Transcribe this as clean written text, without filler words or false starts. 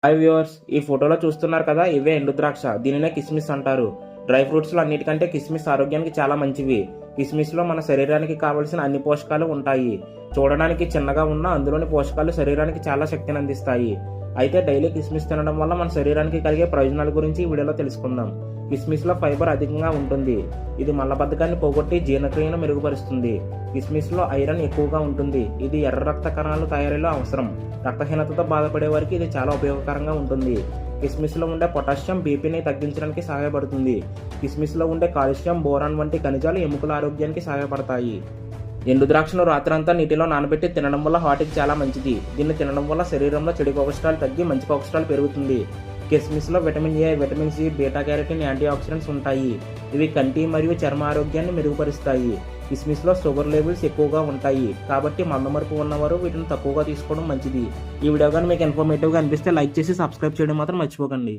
Hi viewers, ఈ ఫోటోలో చూస్తున్నారు కదా, ఇవే ఎండు ద్రాక్ష. దీనినే కిస్మిస్ అంటారు. డ్రై ఫ్రూట్స్ లో అన్నిటికంటే కిస్మిస్ ఆరోగ్యానికి చాలా మంచివి. కిస్మిస్ లో మన శరీరానికి కావలసిన అన్ని పోషకాలు ఉంటాయి. చూడడానికి చిన్నగా ఉన్నా అందులోని పోషకాలు శరీరానికి చాలా శక్తిని అందిస్తాయి. అయితే డైలీ కిస్మిస్ తినడం వల్ల మన శరీరానికి కలిగే ప్రయోజనాల గురించి ఈ వీడియోలో తెలుసుకుందాం. కిస్మిస్ లో ఫైబర్ అధికంగా ఉంటుంది. ఇది మలబద్ధకాన్ని పోగొట్టి జీర్ణక్రియను మెరుగుపరుస్తుంది. కిస్మిస్ లో ఐరన్ ఎక్కువగా ఉంటుంది. ఇది ఎర్ర రక్త కణాలు తయారీలో అవసరం. రక్తహీనతతో బాధపడే వారికి ఇది చాలా ఉపయోగకరంగా ఉంటుంది. కిస్మిస్ లో ఉండే పొటాషియం బీపీని తగ్గించడానికి సహాయపడుతుంది. కిస్మిస్ లో ఉండే కాల్షియం, బోరాన్ వంటి ఖనిజాలు ఎముకల ఆరోగ్యానికి సహాయపడతాయి. ఎండు ద్రాక్షను రాత్రంతా నీటిలో నానబెట్టి తినడం వల్ల హార్ట్కి చాలా మంచిది. దీన్ని తినడం వల్ల శరీరంలో చెడు కొలెస్ట్రాల్ తగ్గి మంచి కొలెస్ట్రాల్ పెరుగుతుంది. కిస్మిస్ లో vitamin A, vitamin C, beta carotene, antioxidants ఉంటాయి. ఇవి కంటి మరియు చర్మ ఆరోగ్యాన్ని మెరుగుపరుస్తాయి. కిస్మిస్ లో షుగర్ లెవెల్స్ ఎక్కువగా ఉంటాయి. కాబట్టి మందమరుపు ఉన్నవారు వీటిని తక్కువగా తీసుకోవడం మంచిది. ఈ వీడియో కానీ మీకు ఇన్ఫర్మేటివ్గా అనిపిస్తే లైక్ చేసి సబ్స్క్రైబ్ చేయడం మాత్రం మర్చిపోకండి.